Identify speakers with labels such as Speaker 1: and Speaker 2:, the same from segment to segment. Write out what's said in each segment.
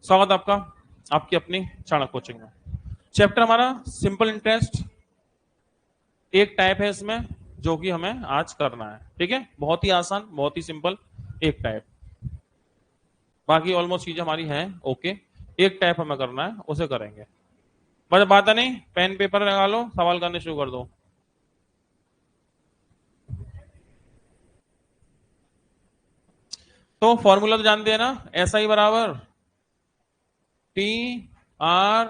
Speaker 1: स्वागत आपका आपकी अपनी चाणक्य कोचिंग में। चैप्टर हमारा सिंपल इंटरेस्ट एक टाइप है इसमें जो कि हमें आज करना है। ठीक है, बहुत ही आसान, बहुत ही सिंपल एक टाइप। बाकी ऑलमोस्ट चीजें हमारी हैं ओके। एक टाइप हमें करना है, उसे करेंगे। बस बात है नहीं, पेन पेपर लगा लो, सवाल करने शुरू कर दो। तो फॉर्मूला तो जानते हैं ना, ऐसा ही बराबर टी आर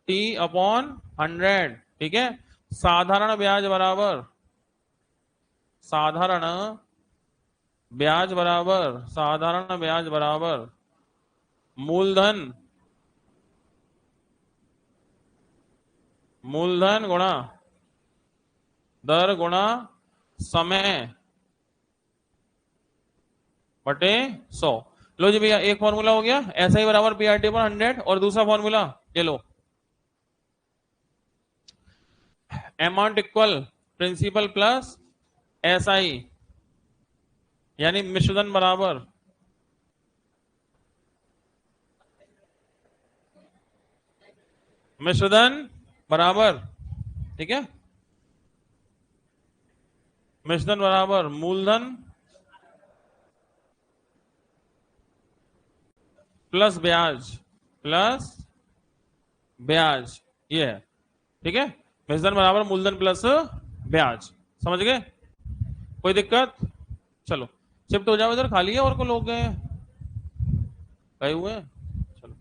Speaker 1: टी अपॉन 100। ठीक है, साधारण ब्याज बराबर साधारण ब्याज बराबर साधारण ब्याज बराबर मूलधन मूलधन गुणा दर गुणा समय बटे 100। लो जी भैया, एक फॉर्मूला हो गया, ऐसा ही बराबर पीआरटी पर 100। और दूसरा फॉर्मूला ये लो, amount equal principal plus SI, यानी मिश्रधन बराबर मिश्रधन बराबर, ठीक है, मिश्रधन बराबर मूलधन प्लस प्लस ब्याज, ये है। ठीक है, मिश्रधन बराबर मूलधन प्लस ब्याज। समझ गए? कोई दिक्कत? चलो शिफ्ट हो जाओ इधर, खाली है और को लोग गए गए हुए हैं। चलो,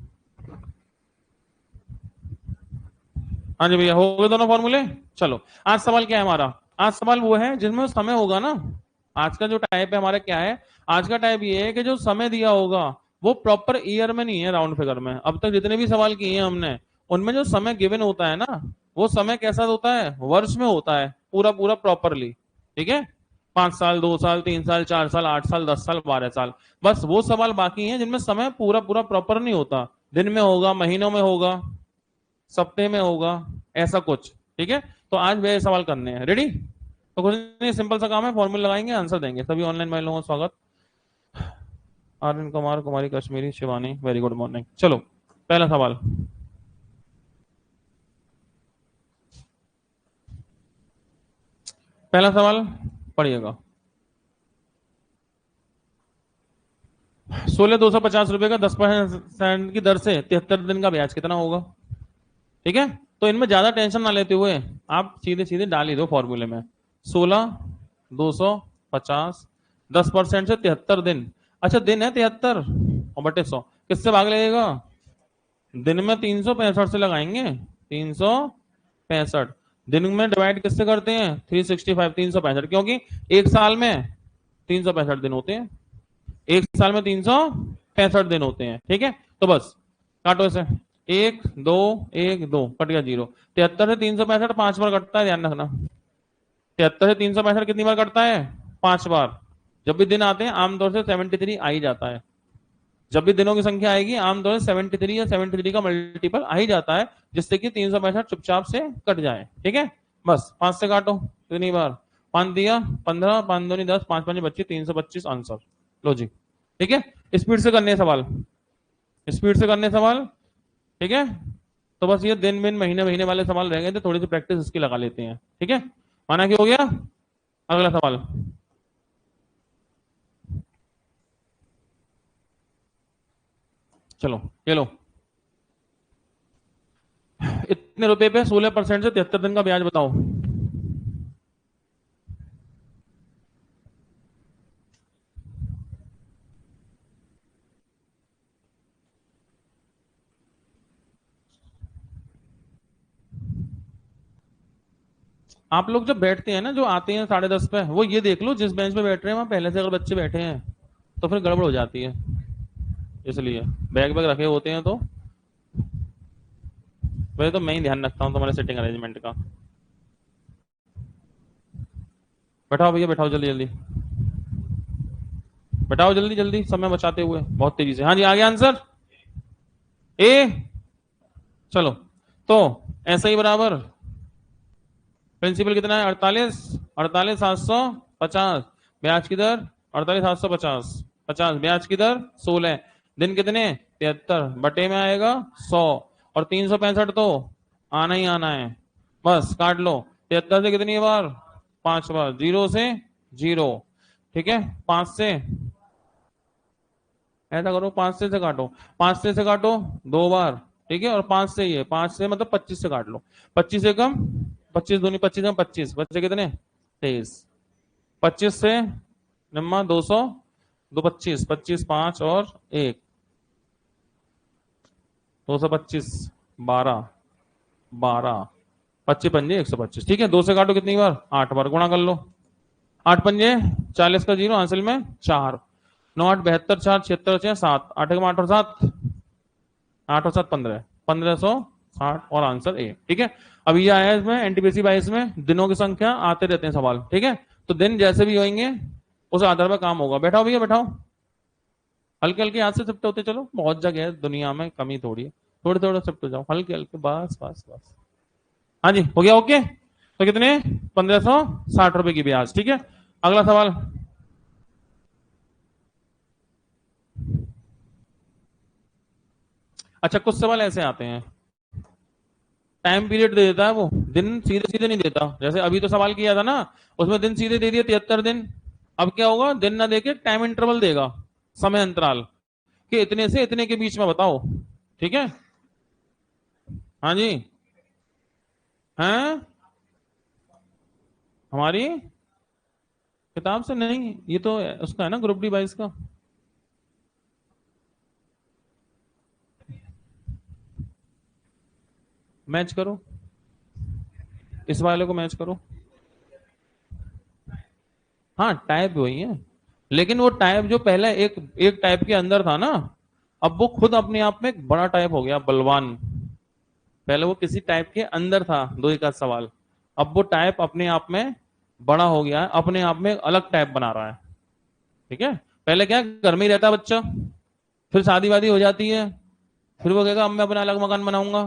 Speaker 1: हाँ जी भैया, हो गए दोनों फॉर्मूले। चलो, आज सवाल क्या है हमारा? आज सवाल वो है जिसमें समय होगा ना। आज का जो टाइप है हमारा क्या है? आज का टाइप ये है कि जो समय दिया होगा वो प्रॉपर ईयर में नहीं है, राउंड फिगर में। अब तक जितने भी सवाल किए हैं हमने, उनमें जो समय गिवन होता है ना, वो समय कैसा होता है? वर्ष में होता है, पूरा पूरा प्रॉपरली। ठीक है, 5 साल, 2 साल, 3 साल, 4 साल, 8 साल, 10 साल, 12 साल। बस वो सवाल बाकी हैं जिनमें समय पूरा पूरा प्रॉपर नहीं होता। दिन में होगा, महीनों में होगा, सप्ताह में होगा, ऐसा कुछ। ठीक है, तो आज वे सवाल करने हैं। रेडी? तो कुछ नहीं, सिंपल सा काम है, फॉर्मूला लगाएंगे, आंसर देंगे। सभी ऑनलाइन भाई लोगों का स्वागत। Aryan Kumar, Kumari Kashmiri, Shivani, very good morning. चलो, पहला सवाल। पहला सवाल पढ़िएगा। 16,250 रुपए का 10% की दर से 73 दिन का ब्याज कितना होगा? ठीक है, तो इनमें ज्यादा टेंशन ना लेते हुए आप सीधे सीधे डाल ही दो फॉर्मूले में। 16,250 10% से 73 दिन। अच्छा, दिन है 73 और बटे 100, किससे भाग लगेगा? दिन में 365 से लगाएंगे। 365 दिन में डिवाइड किससे करते हैं? 365, 365, क्योंकि एक साल में 365 दिन होते हैं। एक साल में 365 दिन होते हैं। ठीक है, तो बस काटो इसे। 1 2 1 2 कट गया 0। 73 से 365 5 बार कटता है, ध्यान रखना। 73 से 365 कितनी बार कटता है? 5 बार। जब भी दिन आते हैं आमतौर से 73 आ ही जाता है। जब भी दिनों की संख्या आएगी आमतौर से 73 या 73 का मल्टीपल आ ही जाता है, जिससे कि 365 चुपचाप से कट जाए। ठीक है, बस 5 से काटो कितनी बार? 5 दिया 15, 5 दूनी 10, 5 5 25, 325 आंसर। लो जी, ठीक है, स्पीड से करने सवाल, स्पीड से करने सवाल। ठीक है, तो बस ये दिन दिन महीने महीने वाले सवाल रह गए थे, थोड़ी सी प्रैक्टिस इसकी लगा लेते हैं। ठीक है, माना कि हो गया। अगला सवाल। चलो ये लो, इतने रुपए पे 16% से 73 दिन का ब्याज बताओ। आप लोग जब बैठते हैं ना, जो आते हैं 10:30 पे, वो ये देख लो जिस बेंच पे बैठ रहे हैं वहां पहले से अगर बच्चे बैठे हैं तो फिर गड़बड़ हो जाती है। इसलिए बैग बैग रखे होते हैं तो वैसे तो मैं ही ध्यान रखता हूँ तुम्हारे सिटिंग अरेंजमेंट का। बैठाओ भैया, बैठाओ जल्दी जल्दी, बैठाओ जल्दी जल्दी, समय बचाते हुए बहुत तेजी से। हाँ जी, आ गया आंसर ए। चलो, तो ऐसा ही बराबर प्रिंसिपल कितना है? 48, 48,750। ब्याज की दर 48,750, 50 ब्याज की दर 16, दिन कितने 73 बटे में आएगा 100 और 365 तो आना ही आना है, बस काट लो। 73 से कितनी बार 5 बार, 0 से 0, ठीक है। 5 से ऐसा करो, 5 से काटो, 5 से काटो 2 बार, ठीक है। और 5 से ये 5 से मतलब 25 से काट लो, 25 से कम 25 दूनी 25 कम 25 बच्चे कितने 23, 25 से निम्मा 200 दो 25 25 5 और 1 225 12 12 25 पंजे 125, ठीक है। 2 से काटो कितनी बार 8 बार, गुणा कर लो, 8 पंजे 40 का 0 हासिल में 4, 9 8 72 4 76 6 7 8 एक 8 और 7 8 और 7 15 1560 और आंसर ए, ठीक है। अब ये आया इसमें एनटीपीसी 22 में दिनों की संख्या आते रहते हैं सवाल, ठीक है। तो दिन जैसे भी होंगे उस आधार पर काम होगा। बैठाओ भैया बैठाओ, हल्के हल्के हाथ से शिफ्ट होते चलो, बहुत जगह है दुनिया में, कमी थोड़ी है, थोड़े थोड़े शिफ्ट हो जाओ हल्के हल्के, बस बस बस। हाँ जी हो गया ओके। तो कितने 1560 रुपए की ब्याज, ठीक है। अगला सवाल, अच्छा कुछ सवाल ऐसे आते हैं टाइम पीरियड दे देता है वो, दिन सीधे सीधे नहीं देता। जैसे अभी तो सवाल किया था ना, उसमें दिन सीधे दे दिया 73 दिन। अब क्या होगा, दिन ना देके टाइम इंटरवल देगा, समय अंतराल कि इतने से इतने के बीच में बताओ, ठीक है। हाँ जी, हैं हमारी किताब से नहीं, ये तो उसका है ना ग्रुप डी 22 का। मैच करो, इस वाले को मैच करो। हाँ टाइप वही है, लेकिन वो टाइप जो पहले एक एक टाइप के अंदर था ना, अब वो खुद अपने आप में एक बड़ा टाइप हो गया बलवान। पहले वो किसी टाइप के अंदर था दो एक आध सवाल, अब वो टाइप अपने आप में बड़ा हो गया है, अपने आप में एक अलग टाइप बना रहा है, ठीक है। पहले क्या घर में ही रहता बच्चा, फिर शादी वादी हो जाती है, फिर वो कहेगा अब मैं अपना अलग मकान बनाऊंगा,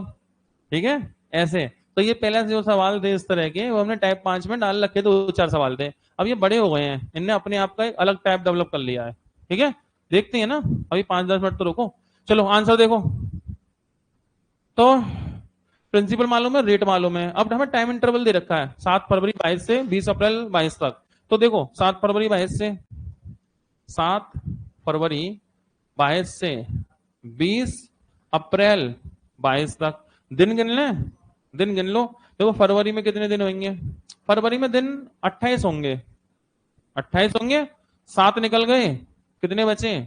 Speaker 1: ठीक है। ऐसे तो ये पहले से जो सवाल थे इस तरह के वो हमने टाइप 5 में डाल रखे थे, दो चार सवाल थे। अब ये बड़े हो गए हैं, इनने अपने आप का एक अलग टाइप डेवलप कर लिया है, ठीक है। देखते हैं ना, अभी 5-10 मिनट तो रुको। चलो आंसर देखो, तो प्रिंसिपल मालूम है, रेट मालूम है। अब हमें टाइम इंटरवल दे रखा है 7 फरवरी 22 से 20 अप्रैल 22 तक। तो देखो 7 फरवरी 22 से 7 फरवरी 22 से 20 अप्रैल 22 तक दिन गिन ले, दिन गिन लो। देखो फरवरी में कितने दिन होंगे, फरवरी में दिन 28 होंगे, 28 होंगे, 7 निकल गए, कितने बचे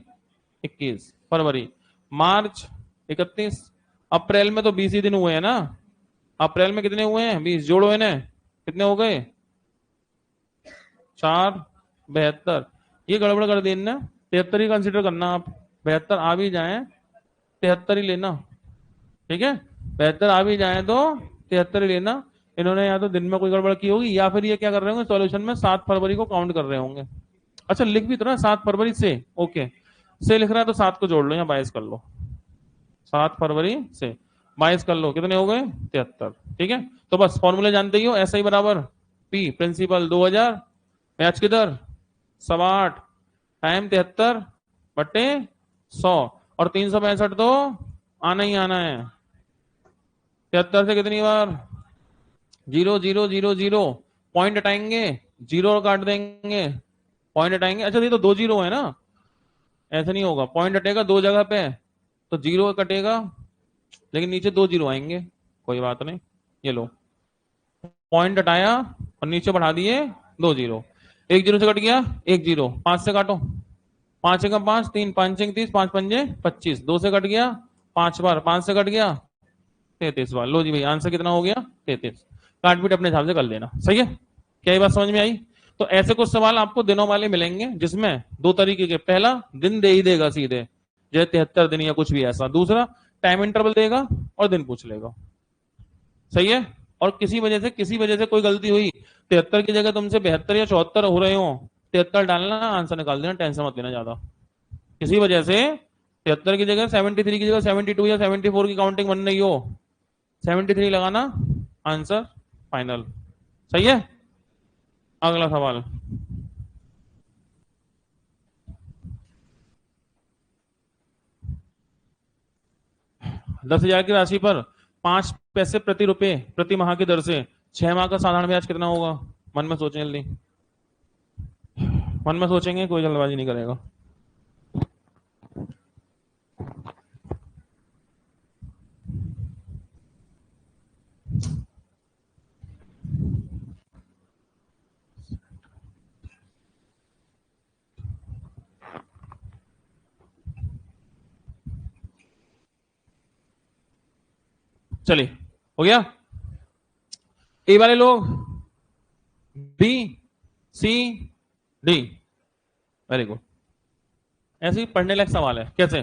Speaker 1: 21 फरवरी। मार्च 31, अप्रैल में तो 20 ही दिन हुए हैं ना, अप्रैल में कितने हुए हैं 20, जोड़ो इन्हें कितने हो गए 4 72। ये गड़बड़ कर दी इनने, 73 ही कंसिडर करना आप, 72 आ भी जाए 73 ही लेना, ठीक है। 72 आ भी जाए तो 73 ही लेना। इन्होंने या तो दिन में कोई गड़बड़ की होगी, या फिर ये क्या कर रहे होंगे सॉल्यूशन में 7 फरवरी को काउंट कर रहे होंगे। अच्छा लिख भी तो रहा 7 फरवरी से, ओके से लिख रहा है तो 7 को जोड़ लो या 22 कर लो, 7 फरवरी से 22 कर लो, कितने हो गए 73, ठीक है। तो बस फॉर्मूले जानते ही हो, ऐसा ही बराबर पी प्रिंसिपल 2000, मैच किधर 8.25, टाइम 73 बटे 100, और 365 तो आना ही आना है। 73 से कितनी बार 0 0 0 0, पॉइंट हटाएंगे, जीरो काट देंगे, पॉइंट हटाएंगे। अच्छा ये तो 2 जीरो है ना, ऐसा नहीं होगा, पॉइंट हटेगा 2 जगह पे तो 0 कटेगा, लेकिन नीचे 2 जीरो आएंगे, कोई बात नहीं। ये लो पॉइंट हटाया और नीचे बढ़ा दिए 2 जीरो, 1 जीरो से कट गया 1 जीरो, 5 से काटो, 5 एक 5 3 5 एक 30 5 पंजे 25, 2 से कट गया 5 बार, 5 से कट गया 33 बार। लो जी भाई आंसर कितना हो गया 33। काट पीट अपने हिसाब से कर लेना, सही है। क्या ये बात समझ में आई। तो ऐसे कुछ सवाल आपको दिनों वाले मिलेंगे जिसमें दो तरीके के, पहला दिन दे ही देगा सीधे जैसे 73 दिन या कुछ भी ऐसा, दूसरा टाइम इंटरवल देगा और दिन पूछ लेगा, सही है। और किसी वजह से कोई गलती हुई, 73 की जगह तुमसे 72 या 74 हो रहे हो, 73 डालना आंसर निकाल देना, टेंशन मत लेना ज्यादा। किसी वजह से 73 की जगह 73 की जगह 72 या 74 की काउंटिंग बन रही हो, 73 लगाना आंसर फाइनल, सही है। अगला सवाल, 10,000 की राशि पर 5 पैसे प्रति रुपए प्रति माह की दर से 6 माह का साधारण ब्याज कितना होगा? मन में सोचें जल्दी, मन में सोचेंगे, कोई जल्दबाजी नहीं करेगा। चलिए, हो गया। ए वाले लोग B C D, very good. ऐसे ही पढ़ने लायक सवाल है। कैसे?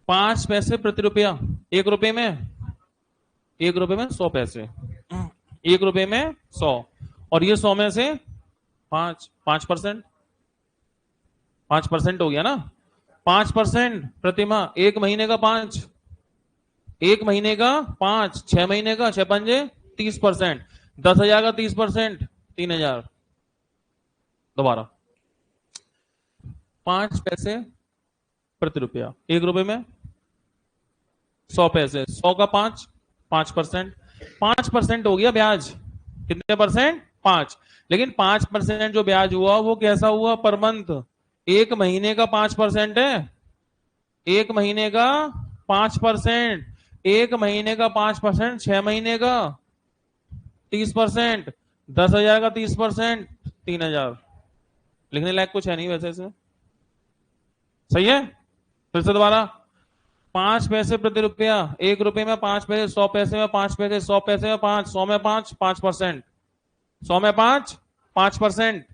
Speaker 1: 5 पैसे प्रति रुपया, 1 रुपए में 1 रुपए में 100 पैसे, 1 रुपए में 100, और ये 100 में से 5% 5% हो गया ना। 5% प्रति माह, 1 महीने का 5, 1 महीने का 5, 6 महीने का 6 पंजे 30%, 10,000 का 30%, 3,000। दोबारा, 5 पैसे प्रति रुपया, 1 रुपए में 100 पैसे, 100 का 5% 5% हो गया ब्याज। कितने परसेंट? 5। लेकिन 5% जो ब्याज हुआ वो कैसा हुआ? Per month. 1 महीने का 5% है, 1 महीने का 5%, 1 महीने का 5%, 6 महीने का 30%, 10,000 का 30%, 3,000। लिखने लायक कुछ है नहीं वैसे से, सही है। फिर से दोबारा, 5 पैसे प्रति रुपया, 1 रुपए में 5 पैसे, 100 पैसे में 5 पैसे, 100 पैसे में 5, 100 में 5% 100 में 5%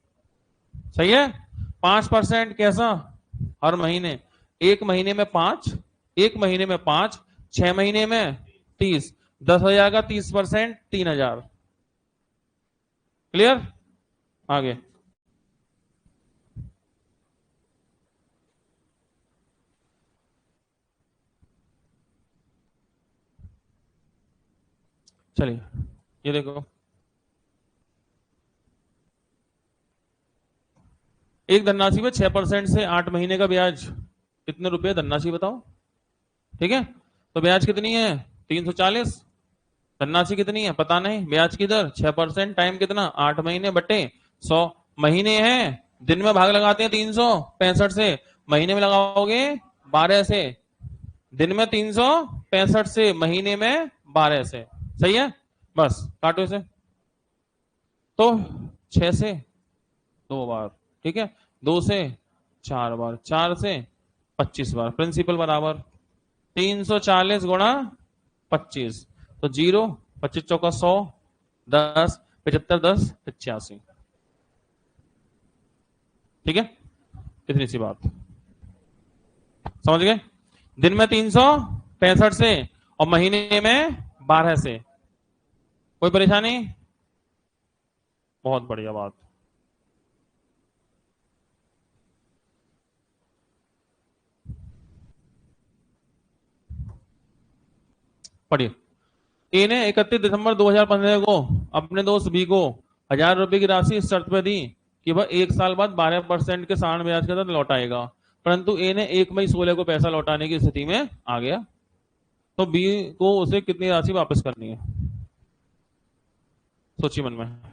Speaker 1: सही है। 5% कैसा? हर महीने, 1 महीने में 5, 1 महीने में 5, 6 महीने में 30, 10,000 का 30%, 3,000। क्लियर? आगे चलिए, ये देखो, एक धनराशि में 6% से 8 महीने का ब्याज, कितने रुपए धनराशि बताओ? ठीक है, तो ब्याज कितनी है? 340। धनराशि कितनी है? पता नहीं। ब्याज की दर 6%, टाइम कितना? 8 महीने बटे 100। महीने हैं, दिन में भाग लगाते हैं 365 से, महीने में लगाओगे 12 से। दिन में 365 से, महीने में 12 से, सही है। बस काटो इसे। तो 6 से 2 बार, ठीक है, 2 से 4 बार, 4 से 25 बार, प्रिंसिपल बराबर 340 गुणा 25, तो 0, 25 चौका 100, 10, 75, 10, 85। ठीक है, इतनी सी बात समझ गए। दिन में 365 से और महीने में 12 से, कोई परेशानी? बहुत बढ़िया बात। पढ़िए। ए ने 31 दिसंबर 2015 को अपने दोस्त बी को 1,000 रुपए की राशि इस शर्त पे दी कि वह 1 साल बाद 12% के साधारण ब्याज के साथ लौटाएगा, परंतु ए ने 1 मई 16 को पैसा लौटाने की स्थिति में आ गया, तो बी को उसे कितनी राशि वापस करनी है? सोचिए मन में।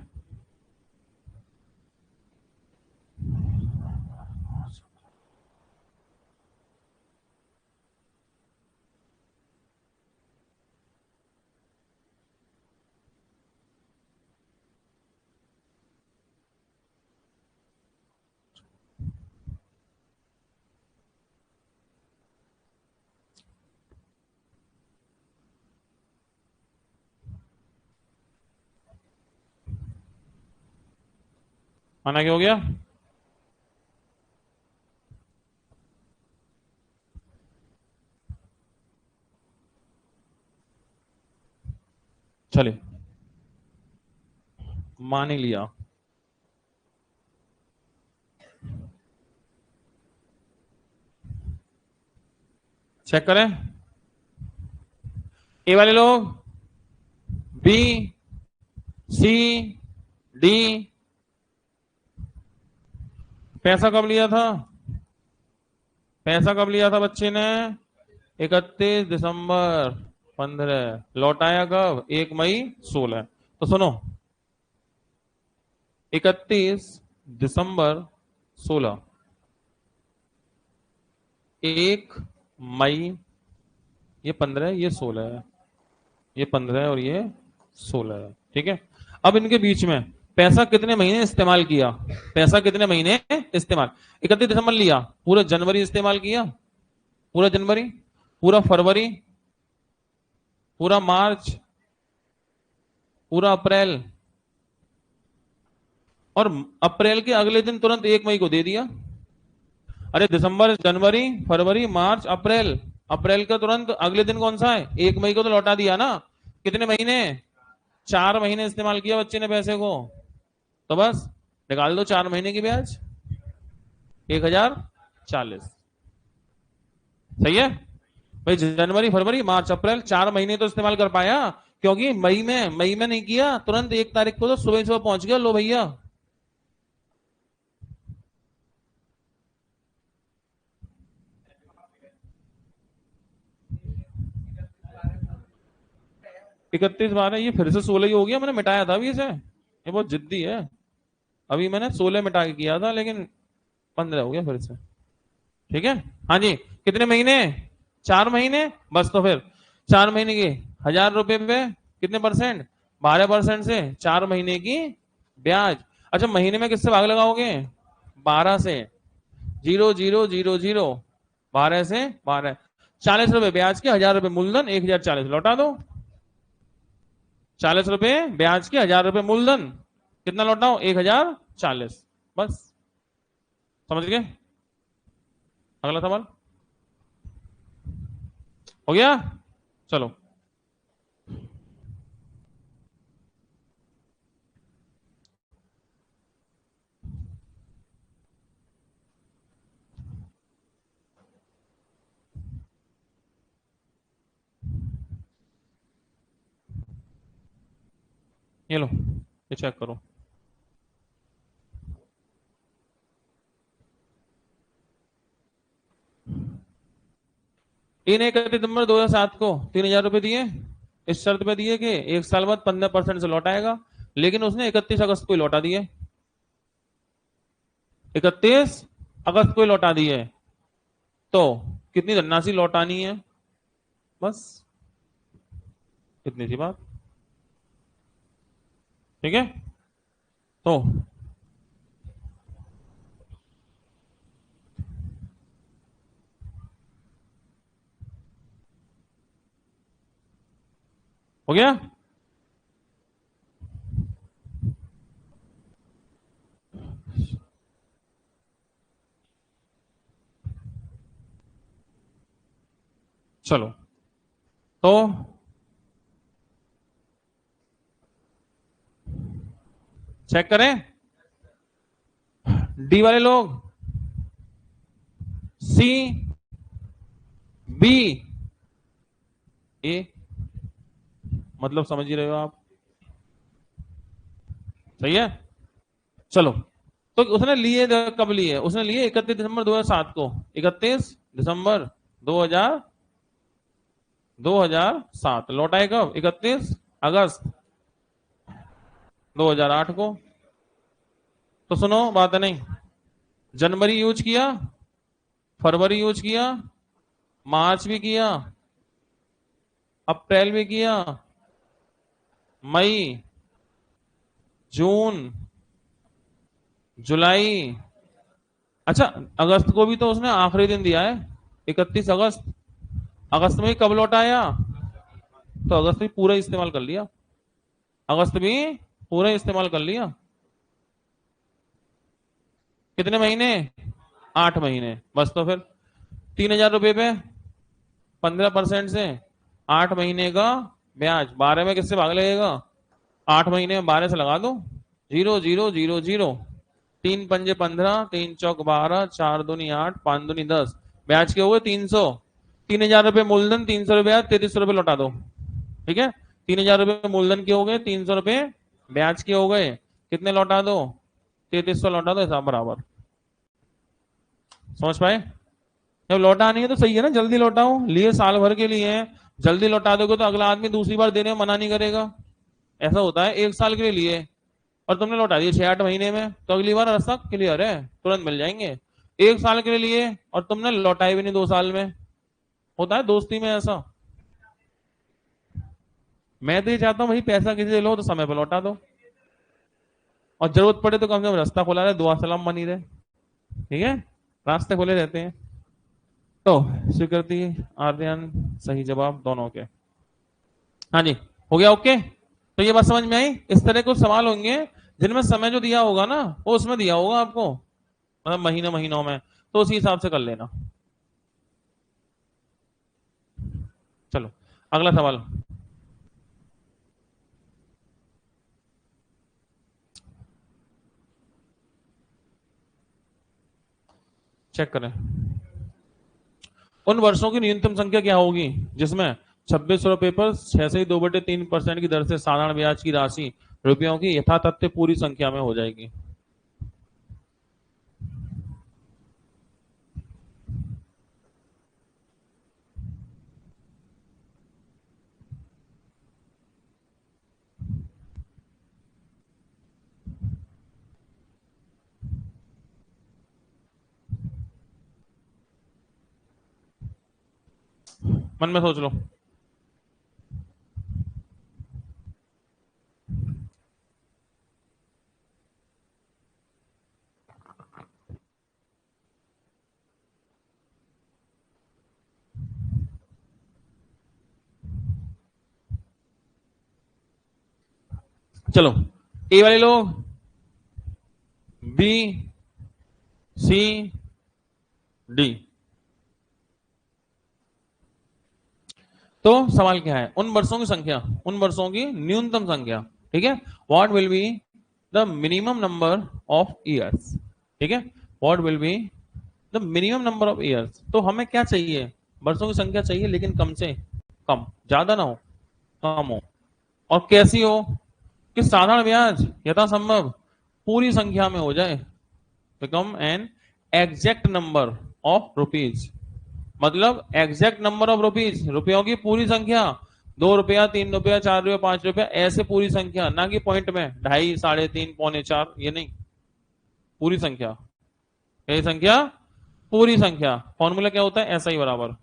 Speaker 1: आना क्या हो गया? चलिए, मान ही लिया। चेक करें। ए वाले लोग बी सी डी, पैसा कब लिया था? पैसा कब लिया था बच्चे ने? 31 दिसंबर 15, लौटाया कब? 1 मई 16। तो सुनो, 31 दिसंबर 16, 1 मई, ये 15 है, ये 16 है, ये 15 है और ये 16 है। ठीक है, अब इनके बीच में पैसा कितने महीने इस्तेमाल किया? पैसा कितने महीने इस्तेमाल? 31 दिसंबर लिया, पूरा जनवरी इस्तेमाल किया, पूरा जनवरी, पूरा फरवरी, पूरा मार्च, पूरा अप्रैल, और अप्रैल के अगले दिन तुरंत 1 मई को दे दिया। अरे दिसंबर, जनवरी, फरवरी, मार्च, अप्रैल, अप्रैल का तुरंत अगले दिन कौन सा है? 1 मई को तो लौटा दिया ना। कितने महीने? 4 महीने इस्तेमाल किया बच्चे ने पैसे को, तो बस निकाल दो 4 महीने की ब्याज, 1040। सही है भाई, जनवरी, फरवरी, मार्च, अप्रैल, 4 महीने तो इस्तेमाल कर पाया, क्योंकि मई में नहीं किया, तुरंत 1 तारीख को तो सुबह सुबह पहुंच गया, लो भैया। 31 12, ये फिर से 16 ही हो गया, मैंने मिटाया था अभी इसे, ये बहुत जिद्दी है। अभी मैंने 16 मिटा के किया था, लेकिन 15 हो गया फिर से। ठीक है, हाँ जी, कितने महीने? 4 महीने, बस तो फिर 4 महीने के 1000 रुपए पे कितने परसेंट? 12% से 4 महीने की ब्याज। अच्छा, महीने में किससे भाग लगाओगे? 12 से, 0 0 0 0, 12 से 12, 40 रुपए ब्याज के, 1000 रुपए मूलधन, 1040 लौटा दो। 40 रुपए ब्याज के, 1000 रुपए मूलधन, कितना लौटाओ? 1040, बस। समझ गए? अगला सवाल हो गया, चलो। ये लो, ये चेक करो। इन 31 दिसंबर 2007 को 3000 रुपए दिए, इस शर्त पे दिए कि 1 साल बाद 15% से लौटाएगा, लेकिन उसने 31 अगस्त को ही लौटा दिए, 31 अगस्त को ही लौटा दिए, तो कितनी धनराशि लौटानी है? बस इतनी सी बात। ठीक है, तो हो गया। चलो, तो चेक करें, डी वाले लोग, सी, बी, ए, मतलब समझ ही रहे हो आप। सही है, चलो। तो उसने लिए कब लिए? उसने लिए 31 दिसंबर 2007 को, 31 दिसंबर 2007, लौटाए कब? 31 अगस्त 2008 को। तो सुनो, बात है नहीं, जनवरी यूज किया, फरवरी यूज किया, मार्च भी किया, अप्रैल भी किया, मई, जून, जुलाई, अच्छा अगस्त को भी तो उसने आखिरी दिन दिया है, 31 अगस्त। अगस्त में कब लौटाया? तो अगस्त में पूरा इस्तेमाल कर लिया, अगस्त में पूरा इस्तेमाल कर लिया। कितने महीने? 8 महीने, बस तो फिर 3000 रुपए पे 15% से 8 महीने का ब्याज, 12 में किससे भाग लगेगा? 8 महीने में 12 से लगा दो, 0 0 0 0, 3 पंजे 15, 3 चौक 12, 4 दूनी 8, 5 दूनी 10, ब्याज के हुए 300। 3000 रुपये मूलधन, 300 रुपया, 3300 रुपये लौटा दो। ठीक है, 3000 रुपये मूलधन के हो गए, 300 रुपये ब्याज के हो गए, कितने लौटा दो? 3300 लौटा दो, हिसाब बराबर। समझ पाए? जब लौटा नहीं है तो सही है ना, जल्दी लौटाओ, लिए साल भर के लिए है, जल्दी लौटा दोगे तो अगला आदमी दूसरी बार देने में मना नहीं करेगा। ऐसा होता है, एक साल के लिए लिए और तुमने लौटा दिए 6-8 महीने में, तो अगली बार रास्ता क्लियर है, तुरंत मिल जाएंगे। एक साल के लिए लिए और तुमने लौटाए भी नहीं 2 साल में, होता है दोस्ती में ऐसा। मैं तो ये चाहता हूँ भाई, पैसा किसी से लो तो समय पर लौटा दो, और जरूरत पड़े तो कम से कम रास्ता खोला रहे, दुआ सलाम बनी रहे। ठीक है, रास्ते खोले रहते हैं। तो स्वीकृति, आर्यन, सही जवाब दोनों के। हाँ जी, हो गया ओके। तो ये बात समझ में आई, इस तरह कुछ सवाल होंगे जिनमें समय जो दिया होगा ना वो उसमें दिया होगा आपको, मतलब महीने महीनों में, तो उसी हिसाब से कर लेना। चलो अगला सवाल। चेक करें, उन वर्षों की न्यूनतम संख्या क्या होगी जिसमें 2600 रुपए पर 6 से 2/3% की दर से साधारण ब्याज की राशि रुपयों की यथातथ्य पूरी संख्या में हो जाएगी। मन में सोच लो। चलो, ए वाले लोग, बी, सी, डी। तो सवाल क्या है, उन वर्षों की संख्या, उन वर्षों की न्यूनतम संख्या, ठीक है, what will be the minimum number of years. ठीक है, what will be the minimum number of years. तो हमें क्या चाहिए, वर्षों की संख्या चाहिए, लेकिन कम से कम, ज्यादा ना हो, कम हो, और कैसी हो कि साधारण ब्याज यथासंभव पूरी संख्या में हो जाए, become an exact number of rupees. मतलब एग्जैक्ट नंबर ऑफ रुपीज, रुपयों की पूरी संख्या, 2 रुपया, 3 रुपया, 4 रुपया, 5 रुपया, ऐसे पूरी संख्या, ना कि पॉइंट में 2.5, 3.5, 3.25, ये नहीं, पूरी संख्या। यही संख्या, पूरी संख्या। फॉर्मूला क्या होता है, ऐसा ही बराबर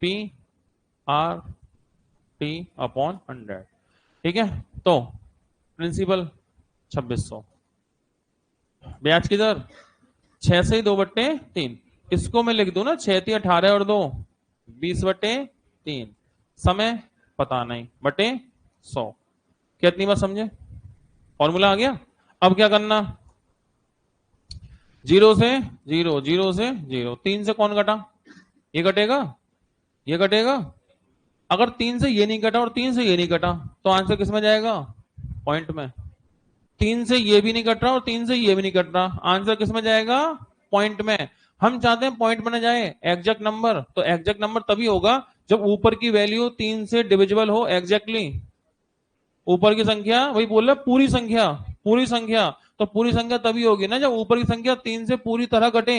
Speaker 1: पी आर टी अपॉन 100। ठीक है, तो प्रिंसिपल 2600, ब्याज की दर 6 से 2/3, इसको मैं लिख दूं ना, 6×18 और 2 20/3, समय पता नहीं, बटे 100। कितनी बात समझे, फॉर्मूला आ गया। अब क्या करना, 0 से 0, 0 से 0, 3 से कौन कटा, ये कटेगा, ये कटेगा। अगर 3 से ये नहीं कटा और 3 से ये नहीं कटा, तो आंसर किस में जाएगा, पॉइंट में। 3 से ये भी नहीं कट रहा और 3 से ये भी नहीं कट रहा, आंसर किस में जाएगा, पॉइंट में। हम चाहते हैं पॉइंट में ना जाए, एग्जैक्ट नंबर। तो एग्जैक्ट नंबर तभी होगा जब ऊपर की वैल्यू 3 से डिविजिबल हो एग्जैक्टली। ऊपर की संख्या, वही बोल रहा, पूरी संख्या, पूरी संख्या। तो पूरी संख्या तभी होगी ना जब ऊपर की संख्या 3 से पूरी तरह कटे।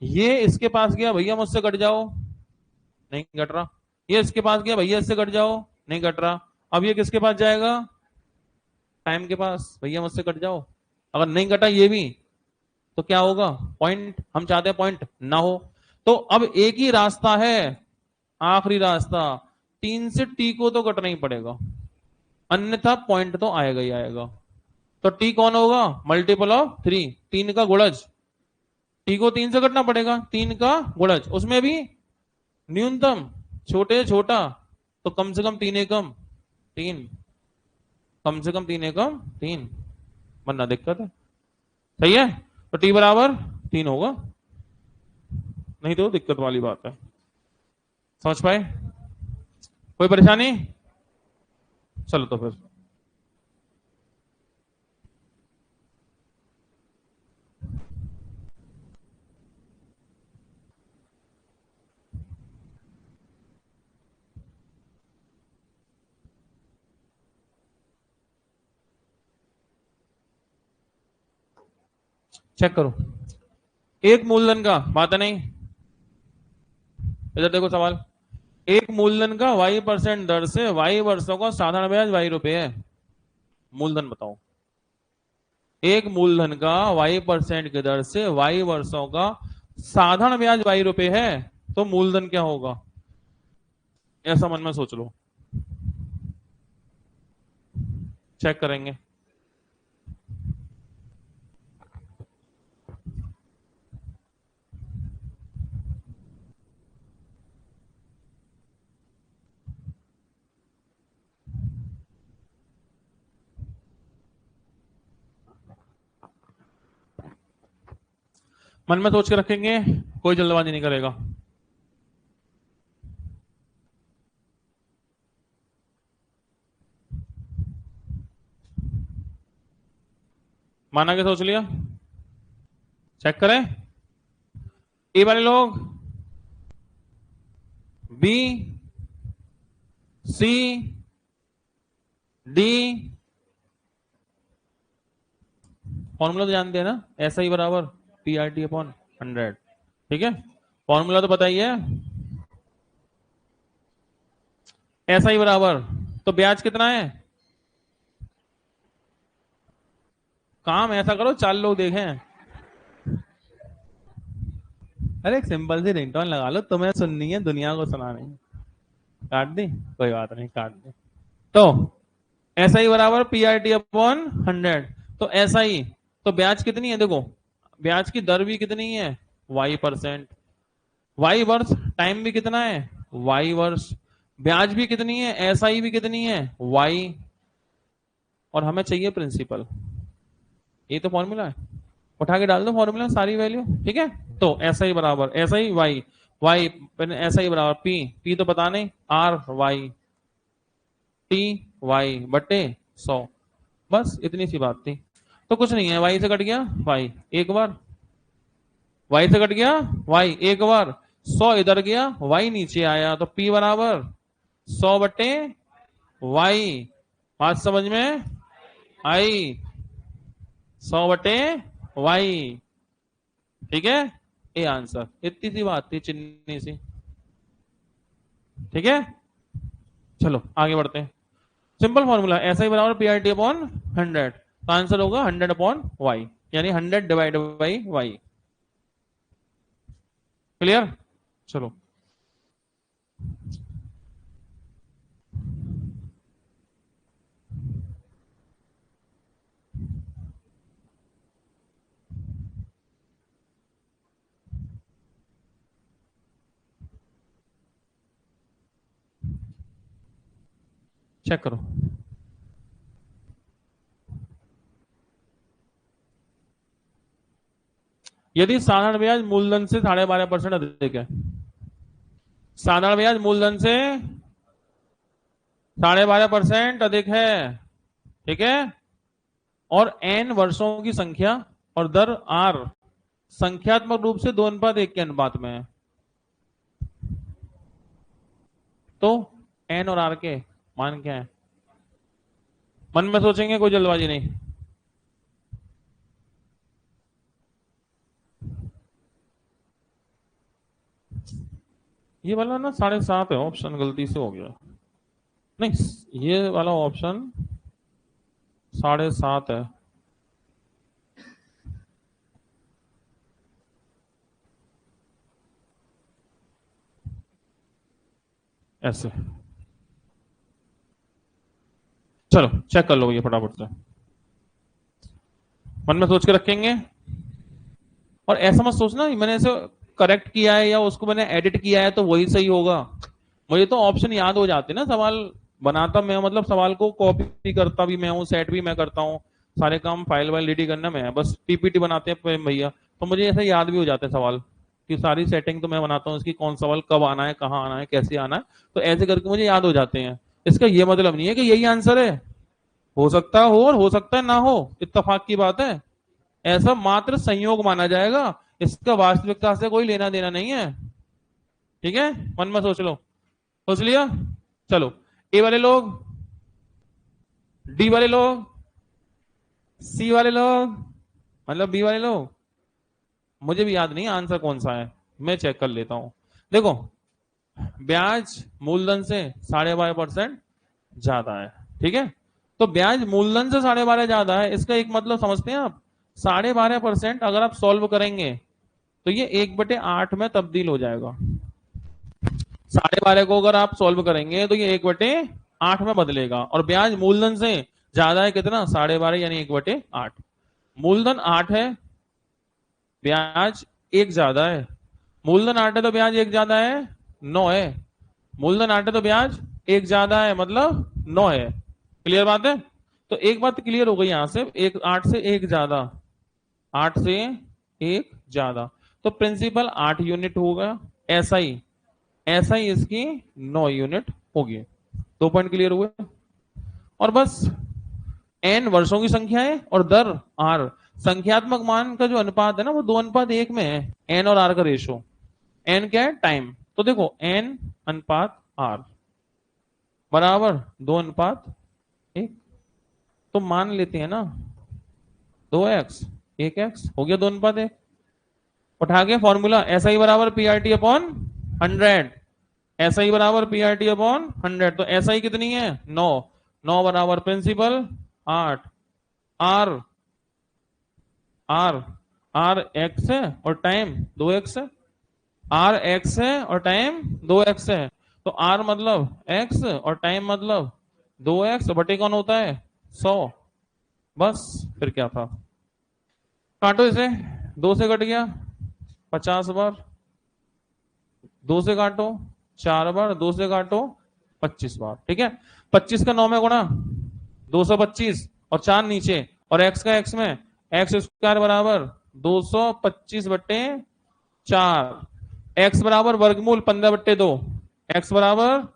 Speaker 1: ये इसके पास गया, भैया मुझसे कट जाओ, नहीं कट रहा। ये इसके पास गया, भैया इससे कट जाओ, नहीं कट रहा। अब ये किसके पास जाएगा, टाइम के पास, भैया मुझसे कट जाओ। अगर नहीं कटा ये भी, तो क्या होगा, पॉइंट। हम चाहते हैं पॉइंट ना हो। तो अब एक ही रास्ता है, आखिरी रास्ता, 3 से टी को तो कटना ही पड़ेगा, अन्यथा पॉइंट तो आएगा ही आएगा। तो टी कौन होगा, मल्टीपल ऑफ 3, 3 का गुणज। टी को 3 से कटना पड़ेगा, 3 का गुणज, उसमें भी न्यूनतम, छोटे छोटा, तो कम से कम 3 एकम 3, कम से कम 3 एकम 3, वरना दिक्कत है। सही है, तो टी बराबर 3 होगा, नहीं तो दिक्कत वाली बात है। समझ पाए, कोई परेशानी। चलो तो फिर चेक करो। एक मूलधन का, बात है नहीं, इधर देखो सवाल, एक मूलधन का y% दर से y वर्षों का साधारण ब्याज y रुपए है। मूलधन बताओ, एक मूलधन का y% की दर से y वर्षों का साधारण ब्याज y रुपए है, तो मूलधन क्या होगा, ऐसा मन में सोच लो। चेक करेंगे। मन में सोच के रखेंगे, कोई जल्दबाजी नहीं करेगा। माना के सोच लिया, चेक करें। ए वाले लोग बी, सी, डी, फॉर्मूला तो जानते हैं ना, ऐसा ही बराबर PRT/100। ठीक है, फॉर्मूला तो पता ही है, ऐसा ही बराबर। तो ब्याज कितना है, काम ऐसा करो 4 लोग देखें। अरे एक सिंपल सी रिंगटोन लगा लो, तुम्हें सुननी है, दुनिया को सुनानी है। काट दी, कोई बात नहीं, काट दी। तो ऐसा ही बराबर PRT/100। तो ऐसा ही, तो ब्याज कितनी है देखो, ब्याज की दर भी कितनी है y%, y वर्ष, टाइम भी कितना है y वर्ष, ब्याज भी कितनी है, SI भी कितनी है y, और हमें चाहिए प्रिंसिपल। ये तो फॉर्मूला है, उठा के डाल दो फॉर्मूला सारी वैल्यू। ठीक है, तो ऐसा ही बराबर ऐसा ही y, y ऐसा ही बराबर p तो पता नहीं, RY Ty/100। बस इतनी सी बात थी। तो कुछ नहीं है, y से कट गया y एक बार, y से कट गया y एक बार, 100 इधर गया, y नीचे आया, तो p बराबर 100/y। बात समझ में आई, 100/y। ठीक है, ये आंसर, इतनी सी बात थी, चिन्नी सी। ठीक है, चलो आगे बढ़ते हैं। सिंपल फॉर्मूला, ऐसा ही बराबर PRT/100। तो आंसर होगा 100/y, यानी 100/y। क्लियर, चलो चेक करो। यदि साधारण ब्याज मूलधन से 12.5% अधिक है, साधारण ब्याज मूलधन से 12.5% अधिक है, ठीक है, और n वर्षों की संख्या और दर r संख्यात्मक रूप से 2:1 के अनुपात में है, तो n और r के मान क्या है। मन में सोचेंगे, कोई जल्दबाजी नहीं। ये वाला ना 7.5 है, ऑप्शन गलती से हो गया, नहीं ये वाला ऑप्शन 7.5 है। ऐसे, चलो चेक कर लो ये फटाफट से, मन में सोच के रखेंगे। और ऐसा मत सोचना मैंने ऐसे करेक्ट किया है या उसको मैंने एडिट किया है तो वही सही होगा। मुझे तो ऑप्शन याद हो जाते ना, सवाल बनाता मैं, मतलब सवाल को कॉपी करता भी मैं हूँ, सेट भी मैं करता हूँ, सारे काम फाइल वाइल रेडी करना मैं है, बस PPT बनाते हैं भैया, तो मुझे ऐसा याद भी हो जाते हैं सवाल कि सारी सेटिंग तो मैं बनाता हूँ इसकी, कौन सवाल कब आना है, कहाँ आना है, कैसे आना है, तो ऐसे करके मुझे याद हो जाते हैं। इसका ये मतलब नहीं है कि यही आंसर है, हो सकता हो और हो सकता है ना हो, इत्तेफाक की बात है, ऐसा मात्र संयोग माना जाएगा, इसका वास्तविकता से कोई लेना देना नहीं है। ठीक है, मन में सोच लो, सोच लिया, चलो ए वाले लोग, डी वाले लोग, सी वाले लोग, मतलब बी वाले लोग, मुझे भी याद नहीं आंसर कौन सा है, मैं चेक कर लेता हूं। देखो ब्याज मूलधन से 12.5% ज्यादा है। ठीक है, तो ब्याज मूलधन से 12.5 ज्यादा है, इसका एक मतलब समझते हैं आप, 12.5% अगर आप सॉल्व करेंगे तो ये 1/8 में तब्दील हो जाएगा। 12.5 को अगर आप सॉल्व करेंगे तो ये 1/8 में बदलेगा, और ब्याज मूलधन से ज्यादा है कितना, 12.5 यानी 1/8। मूलधन 8 है, ब्याज 1 ज्यादा है। मूलधन 8 है तो ब्याज 1 ज्यादा है 9 है। मूलधन 8 है तो ब्याज 1 ज्यादा है मतलब 9 है। क्लियर बात है? तो एक बात क्लियर हो गई यहां से, एक 8 से 1 ज्यादा, 8 से 1 ज्यादा, तो प्रिंसिपल 8 यूनिट होगा। एसआई, एसआई इसकी 9 यूनिट होगी। 2 पॉइंट क्लियर हुए। और बस, एन वर्षों की संख्या है और दर आर, संख्यात्मक मान का जो अनुपात है ना वो 2:1 में है, एन और आर का रेशो। एन क्या है, टाइम। तो देखो एन अनुपात आर बराबर 2:1। तो मान लेते हैं ना 2x 1x हो गया 2:1। उठा के फॉर्मूला, एस आई बराबर P R T upon 100। S I बराबर पी आर टी अपॉन 100, तो एस आई कितनी है 9। 9 बराबर principal 8, R R R X है और टाइम 2x है। आर एक्स है और टाइम 2x है, तो आर मतलब x और टाइम मतलब 2x, बटे कौन होता है 100। बस, फिर क्या था, काटो इसे, 2 से कट गया 50 बार, 2 से काटो 4 बार, 2 से काटो 25 बार। ठीक है, 25 का 9 में गुणा 225 और 4 नीचे, और x का x में, एक्स स्क्वायर बराबर 225/4। x बराबर वर्गमूल 15/2, x बराबर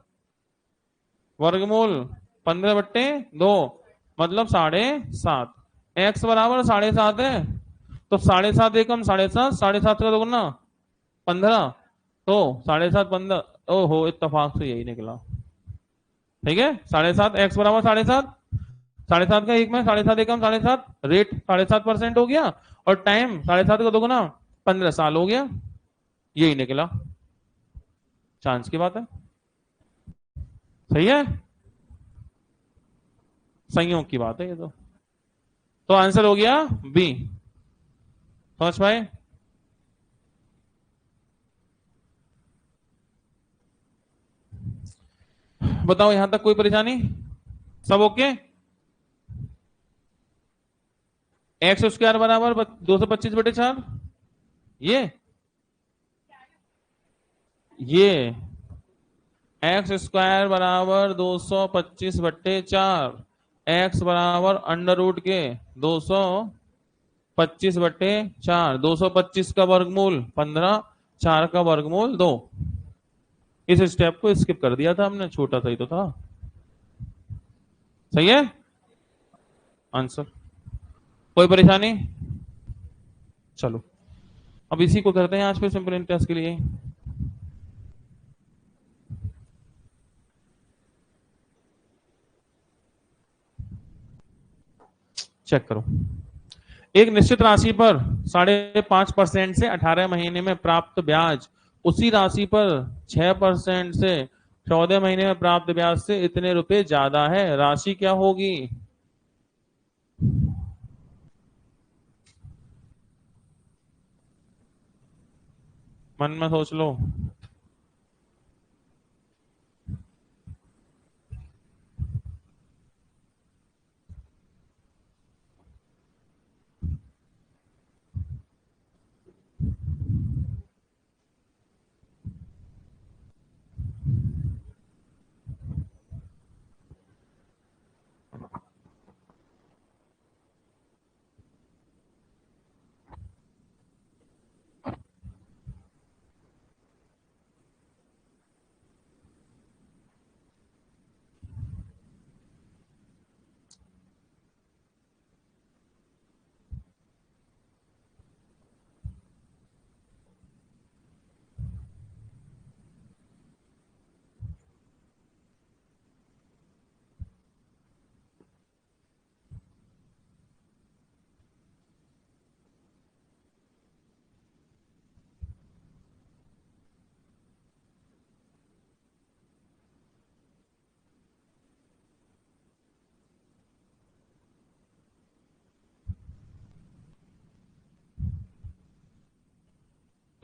Speaker 1: वर्गमूल 15/2 मतलब 7.5। x बराबर 7.5 है, तो 7.5 एकम 7.5, 7.5 का दोगुना 15, तो 7.5 15, ओहो इत्तेफाक से यही निकला। ठीक है, 7.5, एक्स बराबर 7.5, 7.5 का एक में 7.5 एकम 7.5, रेट 7.5% हो गया, और टाइम 7.5 का दोगुना 15 साल हो गया। यही निकला, चांस की बात है। सही है, संयोग की बात है ये तो आंसर हो गया बी। समझ पाए? बताओ यहां तक कोई परेशानी, सब ओके? एक्स स्क्वायर बराबर 225/4, ये ये एक्स स्क्वायर बराबर 225/4, एक्स बराबर अंडर रूट के 225/4, 225 का वर्गमूल 15, 4 का वर्गमूल 2। इस स्टेप को स्किप कर दिया था हमने, छोटा सा ही तो था। सही है आंसर, कोई परेशानी? चलो, अब इसी को करते हैं आज फिर सिंपल इंटरेस्ट के लिए। चेक करो, एक निश्चित राशि पर 5.5% से 18 महीने में प्राप्त ब्याज उसी राशि पर 6% से 14 महीने में प्राप्त ब्याज से इतने रुपए ज्यादा है, राशि क्या होगी? मन में सोच लो।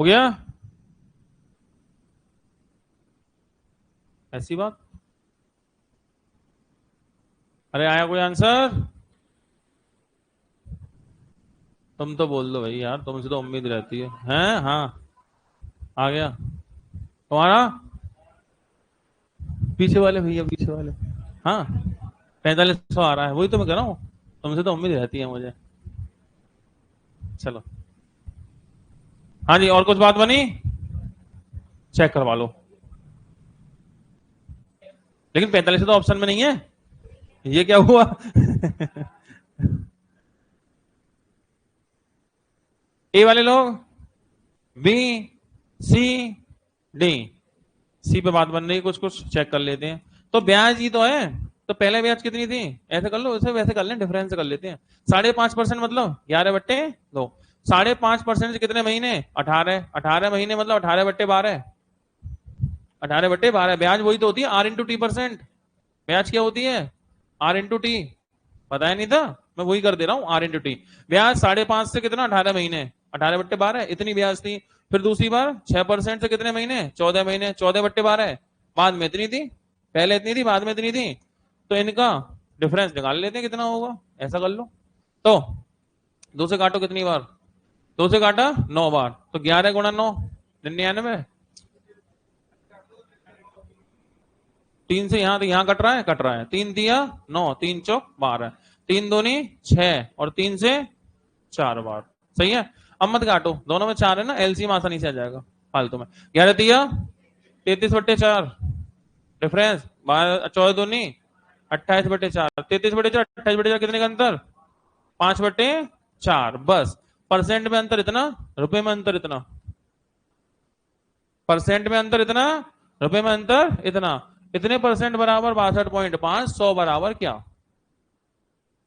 Speaker 1: हो गया? ऐसी बात? अरे आया कोई आंसर? तुम तो बोल दो भाई यार, तुमसे तो उम्मीद रहती है। हैं? हाँ, आ गया तुम्हारा। पीछे वाले भैया, पीछे वाले। हाँ, 4500 आ रहा है, वही तो मैं कह रहा हूँ, तुमसे तो उम्मीद रहती है मुझे। चलो, हाँ जी, और कुछ बात बनी? चेक करवा लो। लेकिन 45 तो ऑप्शन में नहीं है, ये क्या हुआ? ए वाले लोग, बी, सी, डी। सी पे बात बन रही है, कुछ कुछ चेक कर लेते हैं। तो ब्याज ही तो है, तो पहले ब्याज कितनी थी? ऐसे कर लो, ऐसे वैसे कर लें, डिफरेंस कर लेते हैं। 5.5% मतलब 11/2। 5.5% से कितने महीने? 18। 18 महीने मतलब 18/12। 18/12 ब्याज वही तो होती है, R/T%। ब्याज क्या होती है? R/T। बताया नहीं था? मैं वही कर दे रहा हूँ, R/T। ब्याज 5.5 से कितना? 18 महीने, 18/12 इतनी ब्याज थी। फिर दूसरी बार 6% से कितने महीने? 14 महीने, 14/12। बाद में इतनी थी, पहले इतनी थी, बाद में इतनी थी। तो इनका डिफरेंस निकाल लेते हैं कितना होगा, ऐसा कर लो। तो 2 से काटो कितनी बार? 2 से काटा 9 बार, तो 11 × 9, 99। 3 से यहां, तो यहां कट रहा है, कट रहा है। 3 दिया 9, 3 × 4 = 12। 3 दूनी 6, और 3 से 4 बार। सही है। अब मत काटो, दोनों में 4 है ना, एलसीएम आसानी से आ जाएगा फालतू में। 11 × 3 = 33/4। डिफरेंस 14 दूनी 28/4। 33/4, 28/4 कितने का अंतर? 5/4। बस। परसेंट में अंतर इतना, रुपए में अंतर इतना। परसेंट में अंतर इतना, रुपए में अंतर इतना। इतने परसेंट बराबर 62.5। 100 बराबर क्या?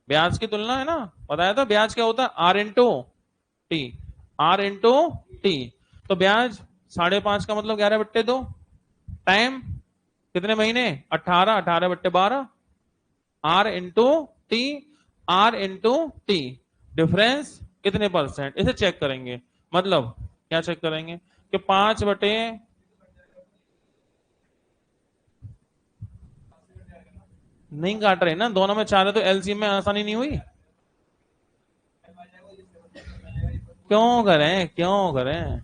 Speaker 1: ब्याज की तुलना है ना, बताया था ब्याज क्या होता है? R/T। R/T। तो ब्याज 5.5 का मतलब 11/2। टाइम कितने महीने? 18। 18/12। R/T। R/T। डिफरेंस कितने परसेंट, इसे चेक करेंगे। मतलब क्या चेक करेंगे? कि 5 बटे, नहीं काट रहे ना, दोनों में 4 है, तो एलसीएम में आसानी नहीं हुई। क्यों करें, क्यों करें?